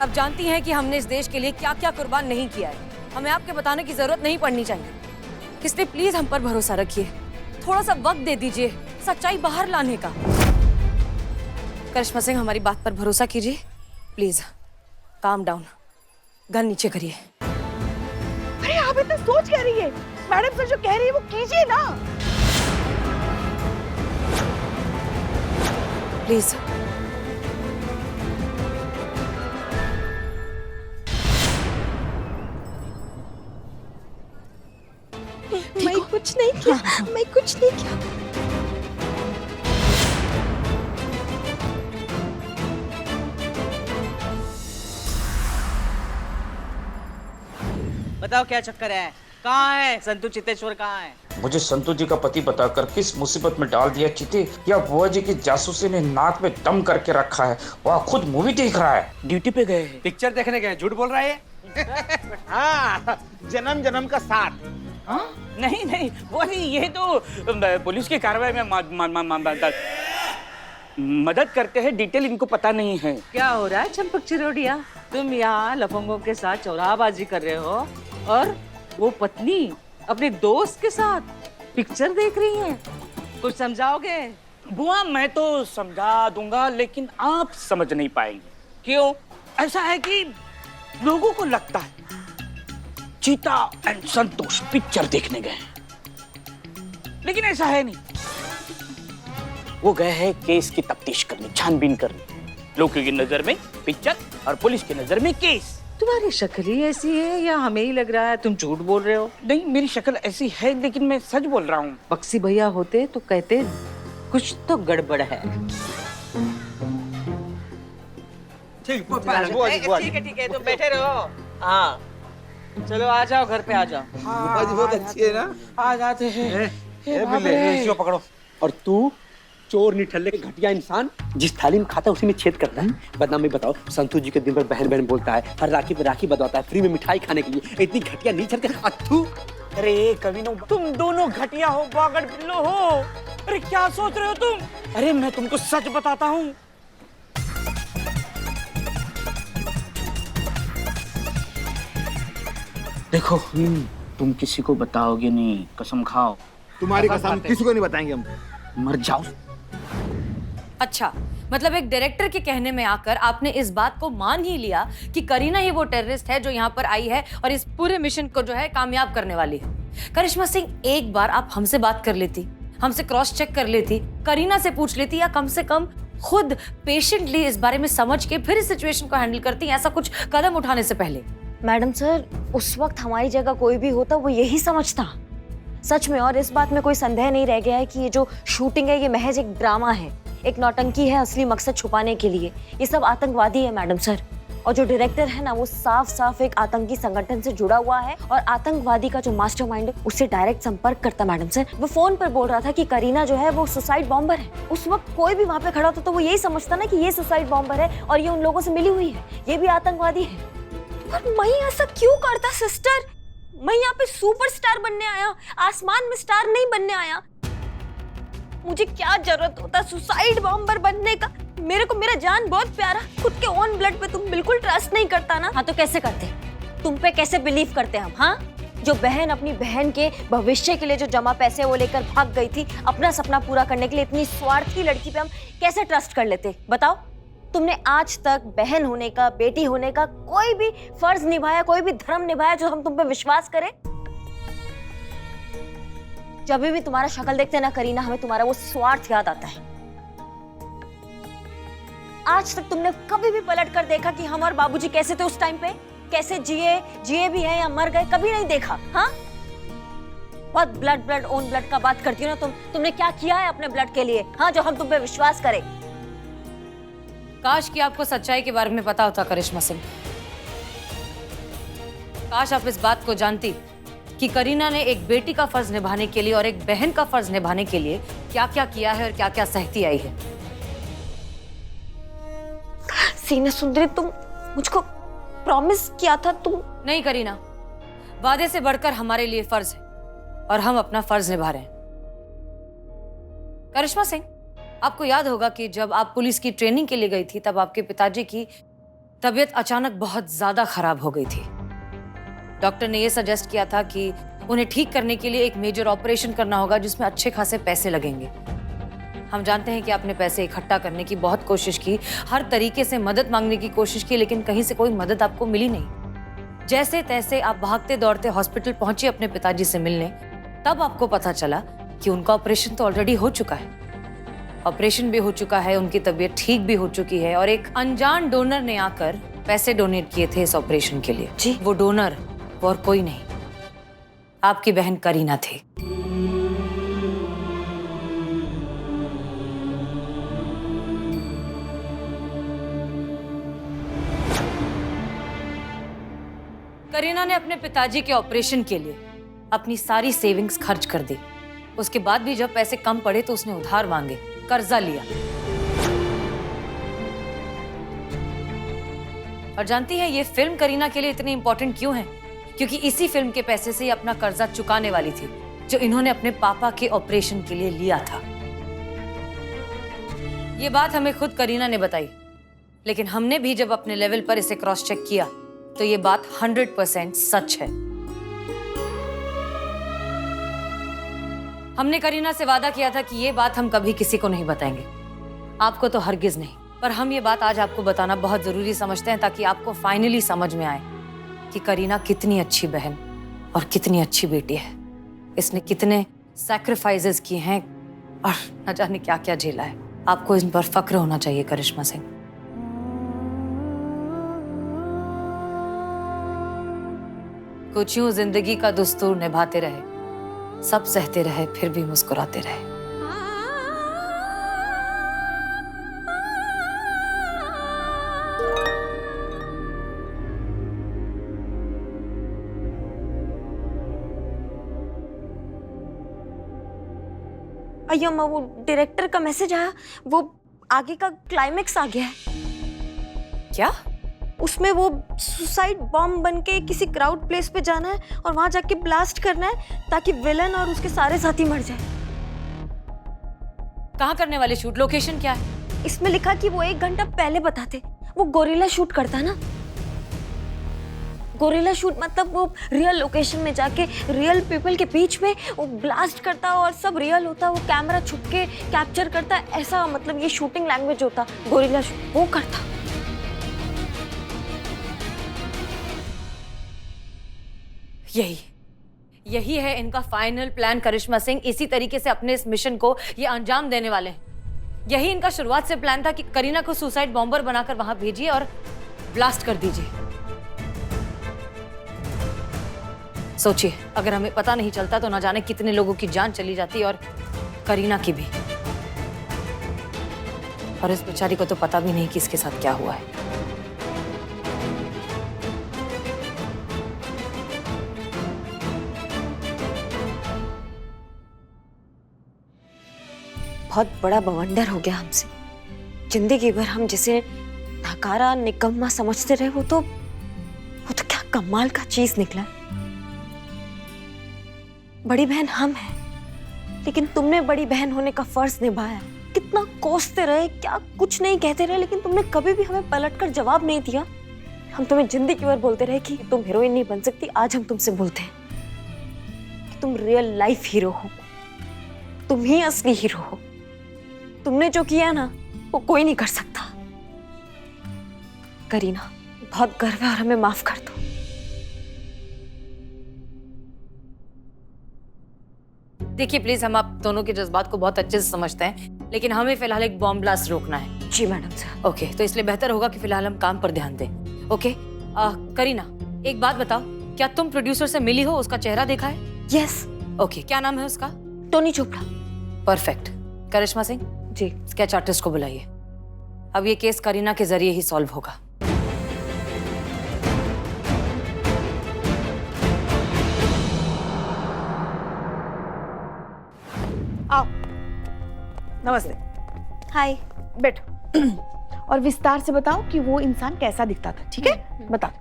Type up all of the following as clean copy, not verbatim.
अब जानती हैं कि हमने इस देश के लिए क्या क्या कुर्बान नहीं किया है। हमें आपके बताने की जरूरत नहीं पड़नी चाहिए, इसलिए प्लीज हम पर भरोसा रखिए। थोड़ा सा वक्त दे दीजिए सच्चाई बाहर लाने का। करिश्मा सिंह, हमारी बात पर भरोसा कीजिए प्लीज। काम डाउन, गन नीचे करिए। अरे आप इतना सोच क्या रही है? मैडम सर जो कह रही है वो कीजिए ना प्लीज। मैं कुछ नहीं किया, मैं कुछ नहीं किया। बताओ क्या चक्कर है? कहाँ है संतू चितेश्वर? कहाँ है? मुझे संतू जी का पति बताकर किस मुसीबत में डाल दिया चिते, या बुआ जी की जासूसी ने नाक में दम करके रखा है। वह खुद मूवी देख रहा है। ड्यूटी पे गए हैं। पिक्चर देखने गए, झूठ बोल रहा है। हाँ, जन्म जन्म का साथ। हाँ? नहीं नहीं, वो नहीं, ये तो पुलिस की कार्रवाई में मदद करते हैं। डिटेल इनको पता नहीं है। क्या हो रहा है चंपक चिरोडिया? तुम यहाँ लफंगों के साथ चौराबाजी कर रहे हो और वो पत्नी अपने दोस्त के साथ पिक्चर देख रही है। कुछ समझाओगे? बुआ मैं तो समझा दूंगा, लेकिन आप समझ नहीं पाएंगे। क्यों? ऐसा है कि लोगों को लगता है चीता एंड संतोष पिक्चर देखने गए हैं, लेकिन ऐसा है नहीं। वो गए हैं केस की तफ्तीश करने, छानबीन करने। लोगों की नजर में पिक्चर और पुलिस की नजर में केस। तुम्हारी शक्ल ही ऐसी है या हमें ही लग रहा है तुम झूठ बोल रहे हो? नहीं, मेरी शक्ल ऐसी है, लेकिन मैं सच बोल रहा हूँ। बक्सी भैया होते तो कहते कुछ तो गड़बड़ है। ठीक है, तुम बैठे रहो। हाँ चलो आ जाओ, घर पे आ जाओ। बुआ जी बहुत अच्छी है ना। आ जाते हैं। इसको पकड़ो। और तू चोर निठल्ले के घटिया इंसान, जिस थाली में खाता है उसी में छेद करता है। बदनामी बताओ, संतू जी के दिन भर बहन बहन बोलता है, हर राखी पे राखी बदलता है, फ्री में मिठाई खाने के लिए। इतनी घटिया नीच हरकत अथू। अरे कमीनों, तुम दोनों घटिया हो, बागड़ बिल्लो हो। अरे क्या सोच रहे हो तुम? अरे मैं तुमको सच बताता हूँ। देखो, तुम किसी को बताओगे नहीं, कसम खाओ। तुम्हारी कसम किसी को नहीं बताएंगे हम। मर जाओ। अच्छा, मतलब एक डायरेक्टर के कहने में आकर आपने इस बात को मान ही लिया कि करीना ही वो टेररिस्ट है जो यहाँ पर आई है और इस पूरे मिशन को जो है कामयाब करने वाली है। करिश्मा सिंह, एक बार आप हमसे बात कर लेती, हमसे क्रॉस चेक कर लेती, करीना से पूछ लेती, या कम से कम खुद पेशेंटली इस बारे में समझ के फिर इस सिचुएशन को हैंडल करती, ऐसा कुछ कदम उठाने से पहले। मैडम सर, उस वक्त हमारी जगह कोई भी होता वो यही समझता, सच में। और इस बात में कोई संदेह नहीं रह गया है कि ये जो शूटिंग है ये महज एक ड्रामा है, एक नौटंकी है असली मकसद छुपाने के लिए। ये सब आतंकवादी है मैडम सर, और जो डायरेक्टर है ना वो साफ साफ एक आतंकी संगठन से जुड़ा हुआ है और आतंकवादी का जो मास्टरमाइंड है उससे डायरेक्ट संपर्क करता। मैडम सर, वो फोन पर बोल रहा था कि करीना जो है वो सुसाइड बॉम्बर है। उस वक्त कोई भी वहाँ पे खड़ा होता तो वो यही समझता ना कि ये सुसाइड बॉम्बर है और ये उन लोगों से मिली हुई है, ये भी आतंकवादी है। पर मैं ऐसा क्यों करता सिस्टर? मैं यहाँ पे सुपरस्टार बनने आया, आसमान में स्टार नहीं बनने आया। मुझे क्या जरूरत होता सुसाइड बॉम्बर बनने का? मेरे को मेरा जान बहुत प्यारा, खुद के ओन ब्लड पे तुम बिल्कुल ट्रस्ट नहीं करता ना। हाँ तो कैसे करते? तुम पे कैसे बिलीव करते हम? हाँ, जो बहन अपनी बहन के भविष्य के लिए जो जमा पैसे वो लेकर भाग गई थी अपना सपना पूरा करने के लिए, इतनी स्वार्थी लड़की पे हम कैसे ट्रस्ट कर लेते? बताओ। तुमने आज तक बहन होने का, बेटी होने का कोई भी फर्ज निभाया, कोई भी धर्म निभाया जो हम तुम पे विश्वास करें? जब भी तुम्हारा शक्ल देखते ना करीना, हमें तुम्हारा वो स्वार्थ याद आता है। आज तक तुमने कभी भी पलट कर देखा कि हम और बाबूजी कैसे थे उस टाइम पे, कैसे जिए भी हैं या मर गए? कभी नहीं देखा। हाँ, बहुत ब्लड ओन ब्लड का बात करती हो ना तुमने क्या किया है अपने ब्लड के लिए? हाँ, जो हम तुम पे विश्वास करें। काश कि आपको सच्चाई के बारे में पता होता करिश्मा सिंह। काश आप इस बात को जानती कि करीना ने एक बेटी का फर्ज निभाने के लिए और एक बहन का फर्ज निभाने के लिए क्या क्या किया है और क्या क्या सहती आई है। सीना सुंदरी, तुम मुझको प्रॉमिस किया था तुम। नहीं करीना, वादे से बढ़कर हमारे लिए फर्ज है और हम अपना फर्ज निभा रहे हैं। करिश्मा सिंह, आपको याद होगा कि जब आप पुलिस की ट्रेनिंग के लिए गई थी तब आपके पिताजी की तबीयत अचानक बहुत ज्यादा खराब हो गई थी। डॉक्टर ने ये सजेस्ट किया था कि उन्हें ठीक करने के लिए एक मेजर ऑपरेशन करना होगा जिसमें अच्छे खासे पैसे लगेंगे। हम जानते हैं कि आपने पैसे इकट्ठा करने की बहुत कोशिश की, हर तरीके से मदद मांगने की कोशिश की, लेकिन कहीं से कोई मदद आपको मिली नहीं। जैसे तैसे आप भागते दौड़ते हॉस्पिटल पहुंचे अपने पिताजी से मिलने, तब आपको पता चला कि उनका ऑपरेशन तो ऑलरेडी हो चुका है। ऑपरेशन भी हो चुका है, उनकी तबीयत ठीक भी हो चुकी है और एक अनजान डोनर ने आकर पैसे डोनेट किए थे इस ऑपरेशन के लिए। जी। वो डोनर और कोई नहीं, आपकी बहन करीना थी। करीना ने अपने पिताजी के ऑपरेशन के लिए अपनी सारी सेविंग्स खर्च कर दी। उसके बाद भी जब पैसे कम पड़े तो उसने उधार मांगे, कर्जा लिया। और जानती है ये फिल्म करीना के लिए इतनी इंपॉर्टेंट क्यों है? क्योंकि इसी फिल्म के पैसे से ही अपना कर्जा चुकाने वाली थी जो इन्होंने अपने पापा के ऑपरेशन के लिए लिया था। ये बात हमें खुद करीना ने बताई, लेकिन हमने भी जब अपने लेवल पर इसे क्रॉस चेक किया तो ये बात 100% सच है। हमने करीना से वादा किया था कि ये बात हम कभी किसी को नहीं बताएंगे, आपको तो हरगिज नहीं, पर हम ये बात आज आपको बताना बहुत जरूरी समझते हैं ताकि आपको फाइनली समझ में आए कि करीना कितनी अच्छी बहन और कितनी अच्छी बेटी है। इसने कितने सैक्रिफाइसेस किए हैं और न जाने क्या क्या झेला है। आपको इन पर फक्र होना चाहिए करिश्मा सिंह। कुछ यूं जिंदगी का दुस्तूर निभाते रहे, सब सहते रहे, फिर भी मुस्कुराते रहे। अय्यम्मा, वो डायरेक्टर का मैसेज आया, वो आगे का क्लाइमेक्स आ गया है। क्या? उसमें वो सुसाइड बॉम्ब बनके किसी क्राउड प्लेस पे जाना है और वहां जाके ब्लास्ट करना है ताकि विलन और उसके सारे साथी मर जाए। कहाँ करने वाले शूट? लोकेशन क्या है? इसमें लिखा कि वो 1 घंटा पहले बताते। वो गोरिल्ला शूट करता है ना। गोरिल्ला शूट मतलब वो रियल लोकेशन में जाके रियल पीपल के बीच में वो ब्लास्ट करता और सब रियल होता, वो कैमरा छुप के कैप्चर करता, ऐसा मतलब ये शूटिंग लैंग्वेज होता गोरिल्ला शूट, वो करता। यही है इनका फाइनल प्लान करिश्मा सिंह। इसी तरीके से अपने इस मिशन को ये अंजाम देने वाले हैं। यही इनका शुरुआत से प्लान था कि करीना को सुसाइड बॉम्बर बनाकर वहां भेजिए और ब्लास्ट कर दीजिए। सोचिए, अगर हमें पता नहीं चलता तो न जाने कितने लोगों की जान चली जाती और करीना की भी। और इस बेचारी को तो पता भी नहीं कि इसके साथ क्या हुआ है। बहुत बड़ा बवंडर हो गया हमसे। जिंदगी भर हम जिसे नकारा निकम्मा समझते रहे वो तो क्या कमाल का चीज निकला। बड़ी बहन हम हैं, लेकिन तुमने बड़ी बहन होने का फर्ज निभाया। कितना कोसते रहे, क्या कुछ नहीं कहते रहे, लेकिन तुमने कभी भी हमें पलटकर जवाब नहीं दिया। हम तुम्हें जिंदगी भर बोलते रहे कि तुम हीरोइन नहीं बन सकती। आज हम तुमसे बोलते हैं कि तुम रियल लाइफ हीरो हो, तुम ही असली हीरो हो। तुमने जो किया ना वो कोई नहीं कर सकता। करीना, बहुत गर्व है और हमें माफ कर दो। देखिए प्लीज, हम आप दोनों के जज्बात को बहुत अच्छे से समझते हैं, लेकिन हमें फिलहाल एक बॉम्ब ब्लास्ट रोकना है। जी मैडम सर। ओके, तो इसलिए बेहतर होगा कि फिलहाल हम काम पर ध्यान दें। ओके, करीना एक बात बताओ, क्या तुम प्रोड्यूसर से मिली हो? उसका चेहरा देखा है? यस। ओके, क्या नाम है उसका? टोनी चोपड़ा। परफेक्ट। करिश्मा सिंह जी। स्केच आर्टिस्ट को बुलाइए। अब ये केस करीना के जरिए ही सॉल्व होगा। आओ। नमस्ते। हाय। बैठो और विस्तार से बताओ कि वो इंसान कैसा दिखता था। ठीक है, बताओ।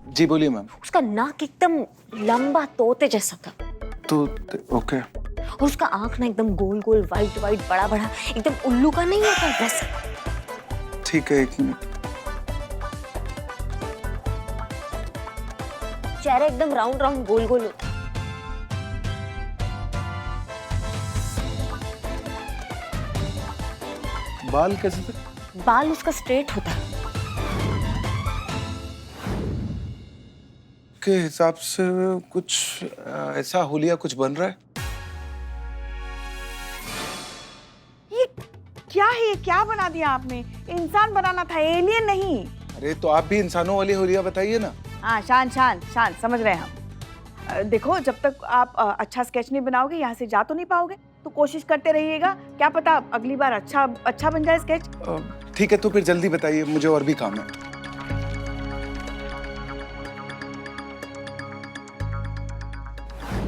जी बोलिए मैम। उसका नाक एकदम लंबा तोते जैसा था। तो ओके। और उसका आंख ना एकदम गोल गोल वाइट वाइट बड़ा बड़ा, एकदम उल्लू का नहीं होता वैसा। ठीक है, 1 मिनट। चेहरा एकदम राउंड राउंड गोल गोल होता है। बाल कैसे थे? बाल उसका स्ट्रेट होता है। के हिसाब से कुछ ऐसा हुलिया कुछ बन रहा है। ये क्या है? ये क्या बना दिया आपने? इंसान बनाना था, एलियन नहीं। अरे तो आप भी इंसानों वाली हुलिया बताइए ना। हाँ, शांत शांत शांत, समझ रहे हैं हम। देखो, जब तक आप अच्छा स्केच नहीं बनाओगे यहाँ से जा तो नहीं पाओगे, तो कोशिश करते रहिएगा। क्या पता अगली बार अच्छा बन जाए स्केच। ठीक है, तो फिर जल्दी बताइए, मुझे और भी काम है।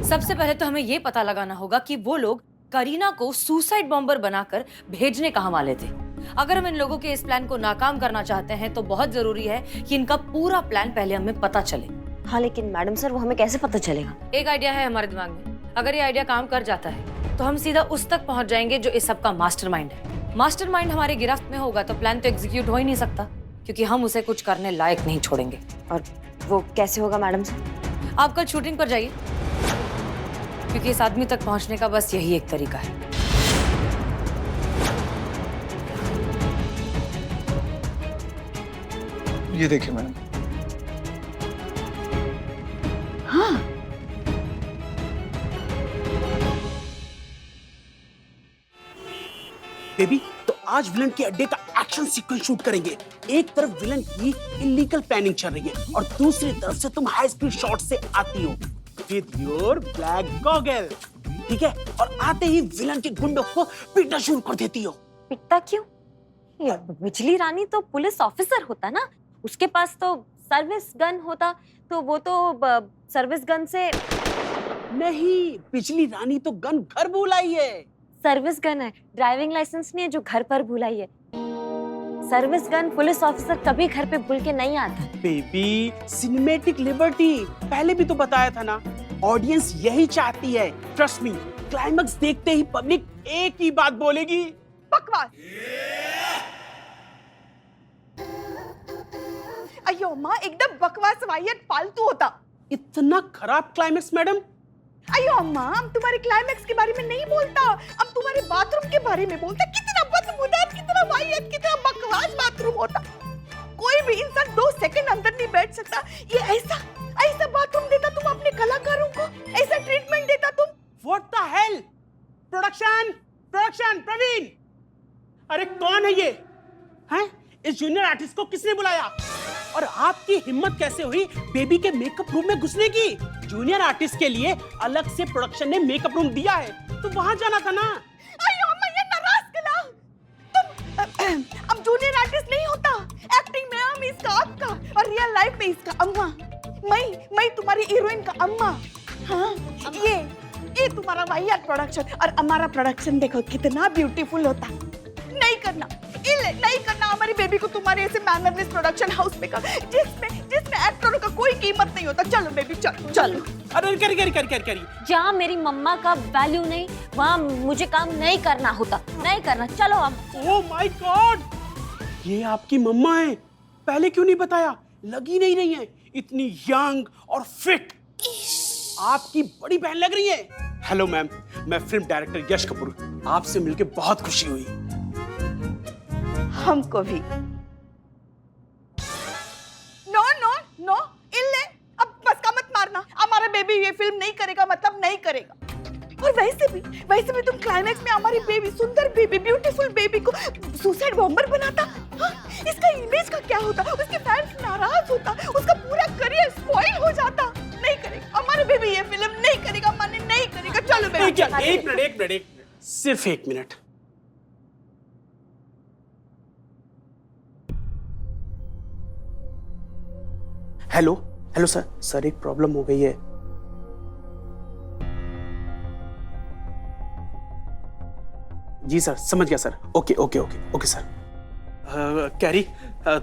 सबसे पहले तो हमें ये पता लगाना होगा कि वो लोग करीना को सुसाइड बॉम्बर बनाकर भेजने कहाँ वाले थे। अगर हम इन लोगों के इस प्लान को नाकाम करना चाहते हैं तो बहुत जरूरी है कि इनका पूरा प्लान पहले हमें पता चले। हाँ लेकिन मैडम सर, वो हमें कैसे पता चलेगा? एक आइडिया है हमारे दिमाग में। अगर ये आइडिया काम कर जाता है तो हम सीधा उस तक पहुंच जाएंगे जो इस सब का मास्टरमाइंड है। मास्टरमाइंड हमारी गिरफ्त में होगा तो प्लान तो एग्जीक्यूट हो ही नहीं सकता, क्योंकि हम उसे कुछ करने लायक नहीं छोड़ेंगे। और वो कैसे होगा मैडम सर? आप कल शूटिंग पर जाइए, क्योंकि इस आदमी तक पहुंचने का बस यही एक तरीका है। ये देखिए मैडम। हाँ, बेबी, तो आज विलन के अड्डे का एक्शन सीक्वेंस शूट करेंगे। एक तरफ विलन की इलीगल प्लानिंग चल रही है और दूसरी तरफ से तुम हाई स्पीड शॉट से आती हो विद योर ब्लैक गॉगल, ठीक है? और आते ही विलन के गुंडों को पीटना शुरू कर देती हो। पिटता क्यों? ये बिजली रानी तो पुलिस ऑफिसर होता ना, उसके पास तो सर्विस गन होता, तो वो तो सर्विस गन से। नहीं, बिजली रानी तो गन घर भूल आई है। सर्विस गन है, ड्राइविंग लाइसेंस नहीं है जो घर पर भुलाई है। सर्विस गन पुलिस ऑफिसर कभी घर पे भूल के नहीं आता। बेबी, सिनेमैटिक लिबर्टी, पहले भी तो बताया था ना। ऑडियंस यही चाहती है, ट्रस्ट मी। क्लाइमैक्स देखते ही पब्लिक एक ही बात बोलेगी, बकवास। अयो माँ, एकदम बकवास वाहियत फालतू होता। इतना खराब क्लाइमैक्स मैडम। अयो अम्मा, हम तुम्हारे क्लाइमैक्स के बारे में नहीं बोलता, हम तुम्हारे बाथरूम के बारे में बोलता। कितना बदबूदार, कितना वाहियत, कितना बकवास बाथरूम होता। कोई भी इंसान 2 सेकंड अंदर नहीं बैठ सकता। ये ऐसा बाथरूम देता तुम अपने कलाकारों को, ऐसा ट्रीटमेंट देता तुम। What the hell? Production Praveen, अरे कौन है ये? हैं? इस जूनियर आर्टिस्ट को किसने बुलाया? और आपकी हिम्मत कैसे हुई बेबी के मेकअप रूम में घुसने की? जूनियर आर्टिस्ट के लिए अलग से प्रोडक्शन ने मेकअप रूम दिया है, तो वहां जाना था ना। अयो अम्मा, ये नाराज कला। तुम अब जूनियर आर्टिस्ट नहीं होता। एक्टिंग में हम इसका आपका और रियल लाइफ में इसका अम्मा। मैं तुम्हारी हीरोइन का अम्मा। हाँ, ये तुम्हारा वाहियात प्रोडक्शन, और हमारा प्रोडक्शन देखो कितना ब्यूटीफुल होता। नहीं करना हमारी बेबी को तुम्हारे ऐसे मैनरलेस प्रोडक्शन हाउस में का, जिसमें एक्टरों का कोई कीमत नहीं होता। चलो बेबी, चलो। अरे करी। जहाँ मेरी मम्मा का वैल्यू नहीं, वहाँ मुझे काम नहीं करना होता। नहीं करना, चलो अब। ओह माय गॉड, ये आपकी मम्मा है। पहले क्यों नहीं बताया? लगी नहीं रही है, इतनी यंग और फिट। आपकी बड़ी बहन लग रही है। हेलो मैम, मैं फिल्म डायरेक्टर यश कपूर। आपसे मिलकर बहुत खुशी हुई। हमको भी। नो, इल्ले, अब बस का मत मारना। हमारा बेबी ये फिल्म नहीं करेगा मतलब नहीं करेगा। और वैसे भी तुम क्लाइमैक्स में हमारी बेबी, सुंदर बेबी, ब्यूटीफुल बेबी को सुसाइड बॉम्बर बनाता। हाँ? इसका इमेज का क्या होता? उसके फैंस नाराज होता, उसका पूरा करियर स्पॉइल हो जाता। नहीं करेगा हमारा बेबी ये फिल्म, नहीं करेगा, माने नहीं करेगा। चलो बेबी, एक मिनट, सिर्फ 1 मिनट। हेलो सर, एक प्रॉब्लम हो गई है। जी सर, समझ गया सर। Okay sir. कैरी,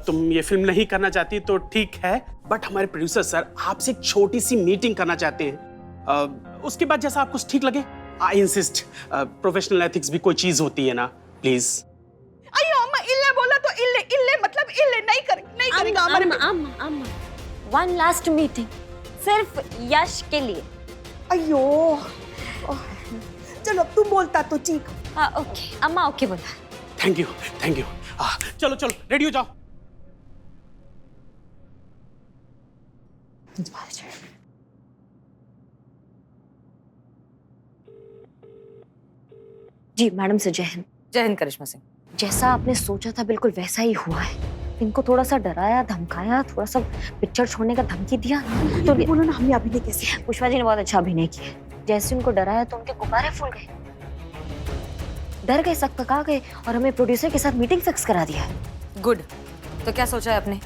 तुम ये फिल्म नहीं करना चाहती तो ठीक है, बट हमारे प्रोड्यूसर सर आपसे एक छोटी सी मीटिंग करना चाहते हैं। उसके बाद जैसा आपको ठीक लगे। आई इंसिस्ट, प्रोफेशनल एथिक्स भी कोई चीज होती है ना, प्लीज। अयो अम्मा, इल्ले बोला तो इल्ले मतलब इल्ले नहीं करेगा हमारे। अम्मा, वन लास्ट मीटिंग, सिर्फ यश के लिए। अयो चलो अब तुम बोलता तो ठीक। हाँ ओके, अम्मा ओके बोला। Thank you thank you. चलो चलो रेडी हो जाओ। जी मैडम से जय हिंद। जय हिंद करिश्मा सिंह। जैसा आपने सोचा था बिल्कुल वैसा ही हुआ है। इनको थोड़ा सा डराया धमकाया, थोड़ा सा पिक्चर छोड़ने का धमकी दिया तो बोलो ना हमने अभिनय कैसे किया? पुष्पा जी ने बहुत अच्छा अभिनय किया। जैसे उनको डराया तो उनके गुब्बारे फूल गए, डर गए, सकपका गए और हमें प्रोड्यूसर के साथ मीटिंग फिक्स करा दिया है। गुड। तो क्या सोचा है आपने,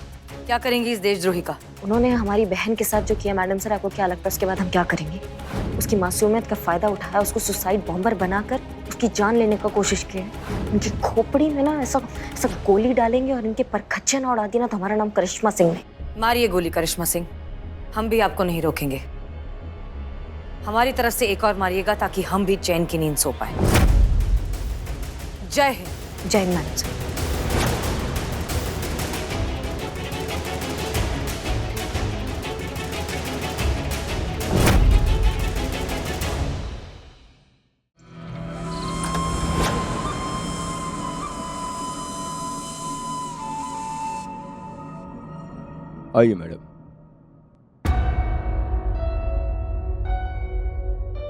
क्या करेंगी इस देशद्रोही का? उन्होंने हमारी बहन के साथ जो किया मैडम सर, आपको क्या लगता है उसके बाद हम क्या करेंगे? उसकी मासूमियत का फायदा उठाया, उसको सुसाइड बॉम्बर बनाकर उसकी जान लेने का कोशिश की। उनकी खोपड़ी में ना ऐसा ऐसा गोली डालेंगे और इनके परखच्चे ना उड़ा दिए ना तो हमारा नाम करिश्मा सिंह नहीं। मारिए गोली करिश्मा सिंह, हम भी आपको नहीं रोकेंगे। हमारी तरफ से एक और मारिएगा ताकि हम भी चैन की नींद सो पाए। जय हिंद। जय हिंद मैडम सर। आइए मैडम।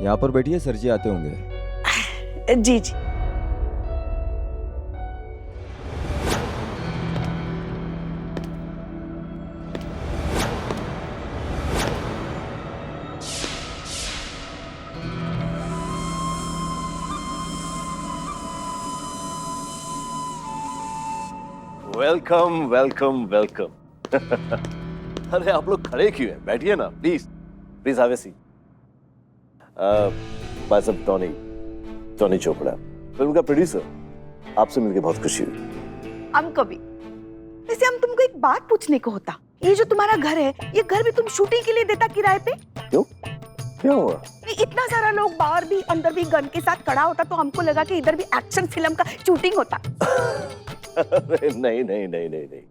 यहाँ पर बैठिए, सर जी आते होंगे। जी जी। Welcome welcome welcome. अरे आप लोग खड़े क्यों हैं? बैठिए ना please please have a seat. भाई साहब टोनी चोपड़ा, फिल्म का प्रोड्यूसर, आपसे मिलकर बहुत खुशी हुई। हमको भी। वैसे हम तुमको एक बात पूछने को होता, ये जो तुम्हारा घर है, ये घर भी तुम शूटिंग के लिए देता किराए पे? क्यों, क्या हुआ? इतना सारा लोग बाहर भी अंदर भी गन के साथ खड़ा होता तो हमको लगा कि इधर भी एक्शन फिल्म का शूटिंग होता। नहीं नहीं नहीं नहीं नहीं,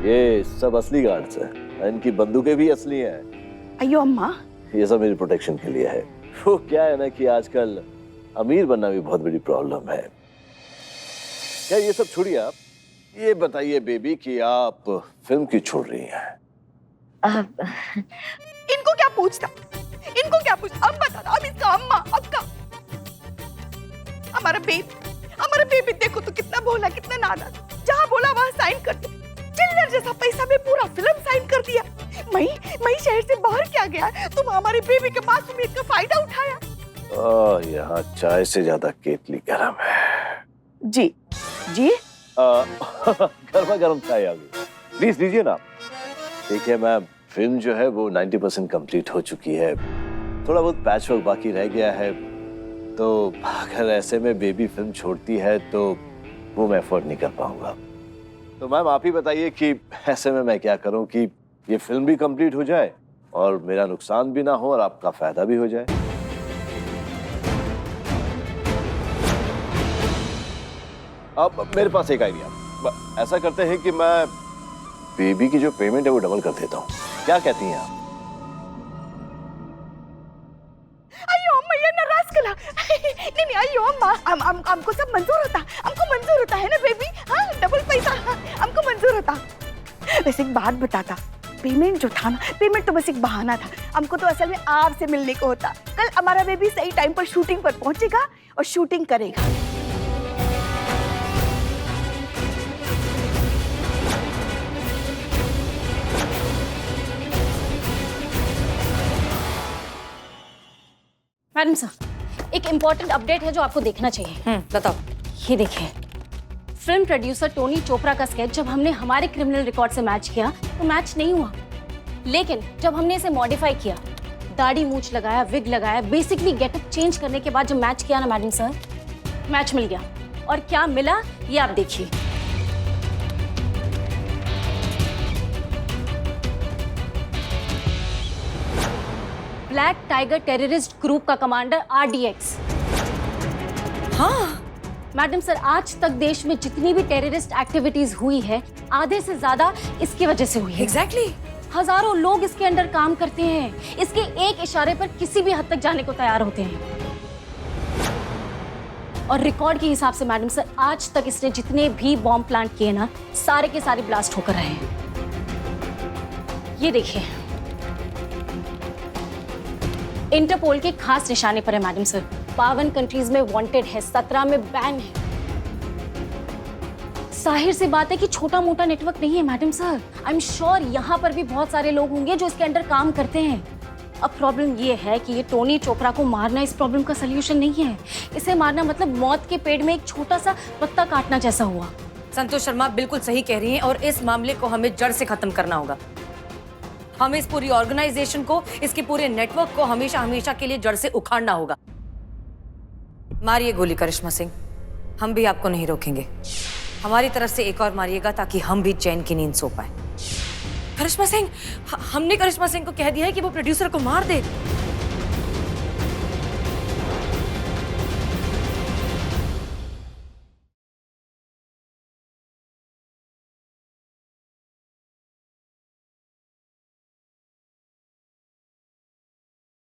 ये सब असली गार्ड्स हैं, इनकी बंदूकें भी असली हैं। अयो अम्मा, ये सब मेरी प्रोटेक्शन के लिए है। वो क्या है ना कि आजकल अमीर बनना भी बहुत बड़ी प्रॉब्लम है। क्या ये सब छोड़िए, आप ये बताइए बेबी कि आप फिल्म क्यों छोड़ रही हैं? इनको क्या पूछता, इनको क्या पूछता? अब बता, अब इसका अम्मा, अब का हमारा बेबी देखो तो कितना भोला, कितना नादान, जहाँ बोला वहाँ साइन कर दिया। चिल्लर जैसा पैसा में पूरा फिल्म साइन कर दिया। मैं शहर से बाहर क्या गया, तुम हमारे बेबी के मासूमियत का फायदा उठाया। यहाँ चाय से ज्यादा केतली गरम है। जी जी। गर्मा गर्म चाय आ गई, प्लीज लीजिए ना। देखिए मैम, फिल्म जो है वो 90% कंप्लीट हो चुकी है, थोड़ा बहुत पैच वर्क बाकी रह गया है। तो अगर ऐसे में बेबी फिल्म छोड़ती है तो वो मैं अफोर्ड नहीं कर पाऊंगा। तो मैम आप ही बताइए कि ऐसे में मैं क्या करूं कि ये फिल्म भी कंप्लीट हो जाए और मेरा नुकसान भी ना हो और आपका फायदा भी हो जाए। अब मेरे पास एक आइडिया, ऐसा करते हैं कि मैं बेबी की जो पेमेंट है वो डबल कर देता हूँ, क्या कहती हैं आप? अयो अम्मा, ये नाराज कला। नहीं अयो अम्मा, हमको सब मंजूर होता, हमको मंजूर होता है ना बेबी। हाँ, डबल पैसा हमको मंजूर होता। वैसे एक बात बताता, पेमेंट जो था ना, पेमेंट तो बस एक बहाना था। हमको तो असल में आपसे मिलने को होता। कल हमारा बेबी सही टाइम पर शूटिंग पर पहुंचेगा और शूटिंग करेगा। मैडम साहब, एक इम्पोर्टेंट अपडेट है जो आपको देखना चाहिए। बताओ। ये देखिए, फिल्म प्रोड्यूसर टोनी चोपड़ा का स्केच जब हमने हमारे क्रिमिनल रिकॉर्ड से मैच किया तो मैच नहीं हुआ, लेकिन जब हमने इसे मॉडिफाई किया, दाढ़ी मूछ लगाया, विग लगाया, बेसिकली गेटअप चेंज करने के बाद जब मैच किया ना मैडम सर, मैच मिल गया। और क्या मिला ये आप देखिए। ब्लैक टाइगर टेररिस्ट ग्रुप का कमांडर RDX। हाँ मैडम सर, आज तक देश में जितनी भी टेररिस्ट एक्टिविटीज हुई है, आधे से ज्यादा इसकी वजह से हुई है। एग्जैक्टली। हजारों लोग इसके अंडर काम करते हैं, इसके एक इशारे पर किसी भी हद तक जाने को तैयार होते हैं। और रिकॉर्ड के हिसाब से मैडम सर, आज तक इसने जितने भी बॉम्ब प्लांट किए ना, सारे के सारे ब्लास्ट होकर रहे हैं। ये देखिए, इंटरपोल के खास निशाने पर है मैडम सर। 52 कंट्रीज में वांटेड है, 17 में बैन है। जाहिर सी बात है कि छोटा मोटा नेटवर्क नहीं है madam sir. I am sure यहाँ पर भी बहुत सारे लोग होंगे जो इसके अंडर काम करते हैं। अब प्रॉब्लम ये है कि ये टोनी चोपड़ा को मारना इस प्रॉब्लम का सलूशन नहीं है। इसे मारना मतलब मौत के पेड़ में एक छोटा सा पत्ता काटना जैसा हुआ। संतोष शर्मा बिल्कुल सही कह रही हैं और इस मामले को हमें जड़ से खत्म करना होगा। हमें इस पूरी ऑर्गेनाइजेशन को, इसके पूरे नेटवर्क को हमेशा हमेशा के लिए जड़ से उखाड़ना होगा। मारिए गोली करिश्मा सिंह, हम भी आपको नहीं रोकेंगे। हमारी तरफ से एक और मारिएगा ताकि हम भी चैन की नींद सो पाए। करिश्मा सिंह, हमने करिश्मा सिंह को कह दिया है कि वो प्रोड्यूसर को मार दे।